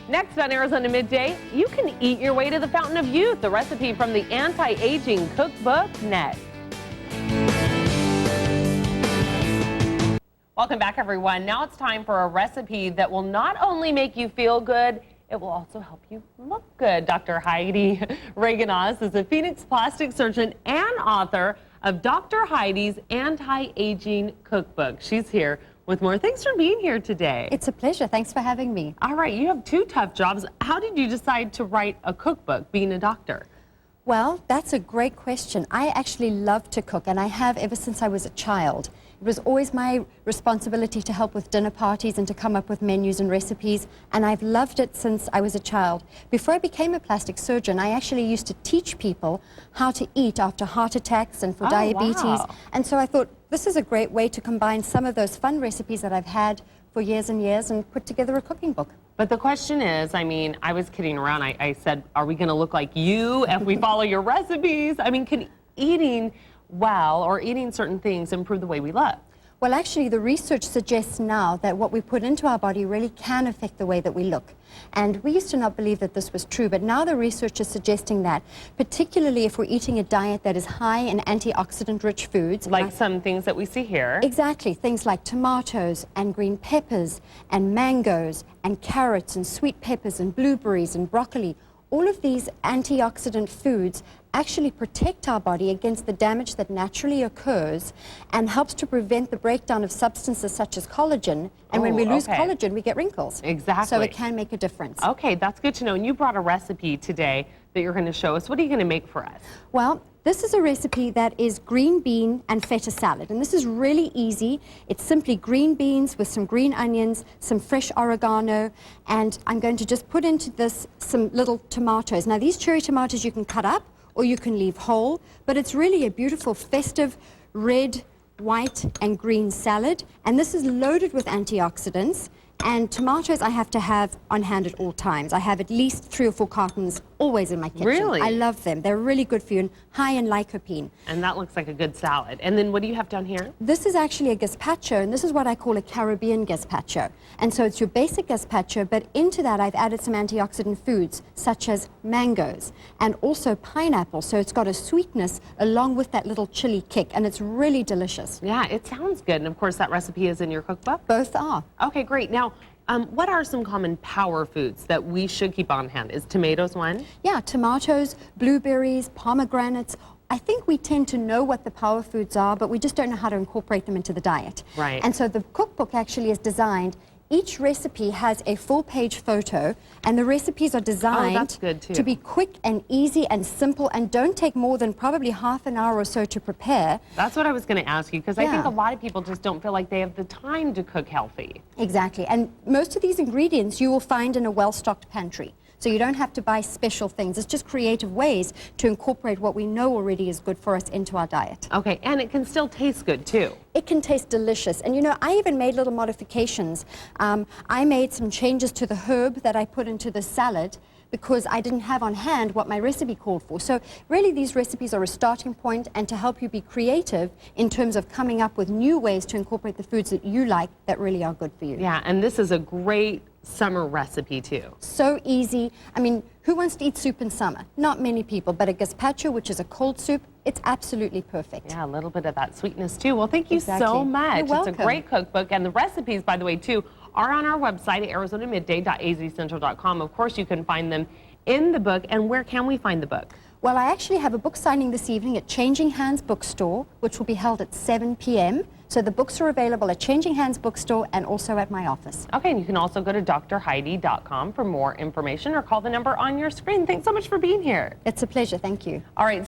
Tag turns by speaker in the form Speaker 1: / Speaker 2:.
Speaker 1: Next on Arizona Midday, you can eat your way to the fountain of youth. The recipe from the Anti-Aging Cookbook next. Welcome back, everyone. Now it's time for a recipe that will not only make you feel good, it will also help you look good. Dr. Heidi Reaganos is a Phoenix plastic surgeon and author of Dr. Heidi's Anti-Aging Cookbook. She's here with more. Thanks for being here today.
Speaker 2: It's a pleasure. Thanks for having me.
Speaker 1: All right, you have two tough jobs. How did you decide to write a cookbook, being a doctor?
Speaker 2: Well, that's a great question. I actually love to cook, and I have ever since I was a child. It was always my responsibility to help with dinner parties and to come up with menus and recipes, and I've loved it since I was a child. Before I became a plastic surgeon, I actually used to teach people how to eat after heart attacks and for diabetes.
Speaker 1: Wow.
Speaker 2: And so I thought this is a great way to combine some of those fun recipes that I've had for years and years and put together a cooking book.
Speaker 1: But the question is, I mean, I was kidding around. I said, are we going to look like you if we follow your recipes? I mean, can eating well or eating certain things improve the way we look?
Speaker 2: Well, actually, the research suggests now that what we put into our body really can affect the way that we look. And we used to not believe that this was true, but now the research is suggesting that, particularly if we're eating a diet that is high in antioxidant-rich foods.
Speaker 1: Like some things that we see here.
Speaker 2: Exactly, things like tomatoes and green peppers and mangoes and carrots and sweet peppers and blueberries and broccoli. All of these antioxidant foods actually protect our body against the damage that naturally occurs and helps to prevent the breakdown of substances such as collagen. And when we lose collagen, we get wrinkles.
Speaker 1: Exactly.
Speaker 2: So it can make a difference.
Speaker 1: Okay, that's good to know. And you brought a recipe today that you're going to show us. What are you going to make for us?
Speaker 2: Well, this is a recipe that is green bean and feta salad, and this is really easy. It's simply green beans with some green onions, some fresh oregano, and I'm going to just put into this some little tomatoes. Now, these cherry tomatoes you can cut up or you can leave whole, but it's really a beautiful festive red, white, and green salad, and this is loaded with antioxidants. And tomatoes I have to have on hand at all times. I have at least 3 or 4 cartons always in my kitchen.
Speaker 1: Really?
Speaker 2: I love them. They're really good for you and high in lycopene.
Speaker 1: And that looks like a good salad. And then what do you have down here?
Speaker 2: This is actually a gazpacho, and this is what I call a Caribbean gazpacho. And so it's your basic gazpacho, but into that I've added some antioxidant foods such as mangoes and also pineapple. So it's got a sweetness along with that little chili kick, and it's really delicious.
Speaker 1: Yeah, it sounds good. And of course that recipe is in your cookbook?
Speaker 2: Both are.
Speaker 1: Okay, great. Now, what are some common power foods that we should keep on hand? Is tomatoes one?
Speaker 2: Yeah, tomatoes, blueberries, pomegranates. I think we tend to know what the power foods are, but we just don't know how to incorporate them into the diet.
Speaker 1: Right.
Speaker 2: And so the cookbook actually is designed. Each recipe has a full-page photo, and the recipes are designed to be quick and easy and simple and don't take more than probably half an hour or so to prepare.
Speaker 1: That's what I was going to ask you, because I think a lot of people just don't feel like they have the time to cook healthy.
Speaker 2: Exactly, and most of these ingredients you will find in a well-stocked pantry. So you don't have to buy special things. It's just creative ways to incorporate what we know already is good for us into our diet.
Speaker 1: Okay, and it can still taste good too.
Speaker 2: It can taste delicious. And you know, I even made little modifications. I made some changes to the herb that I put into the salad because I didn't have on hand what my recipe called for. So really these recipes are a starting point and to help you be creative in terms of coming up with new ways to incorporate the foods that you like that really are good for you.
Speaker 1: Yeah, and this is a great summer recipe too.
Speaker 2: So easy. I mean, who wants to eat soup in summer? Not many people, but a gazpacho, which is a cold soup, it's absolutely perfect.
Speaker 1: Yeah, a little bit of that sweetness too. Well, thank you
Speaker 2: Exactly.
Speaker 1: so much.
Speaker 2: You're welcome.
Speaker 1: It's a great cookbook, and the recipes, by the way, too, are on our website at arizonamidday.azcentral.com. Of course, you can find them in the book. And where can we find the book?
Speaker 2: Well, I actually have a book signing this evening at Changing Hands Bookstore, which will be held at 7 p.m. So the books are available at Changing Hands Bookstore and also at my office.
Speaker 1: Okay, and you can also go to drheidi.com for more information or call the number on your screen. Thanks so much for being here.
Speaker 2: It's a pleasure. Thank you.
Speaker 1: All right.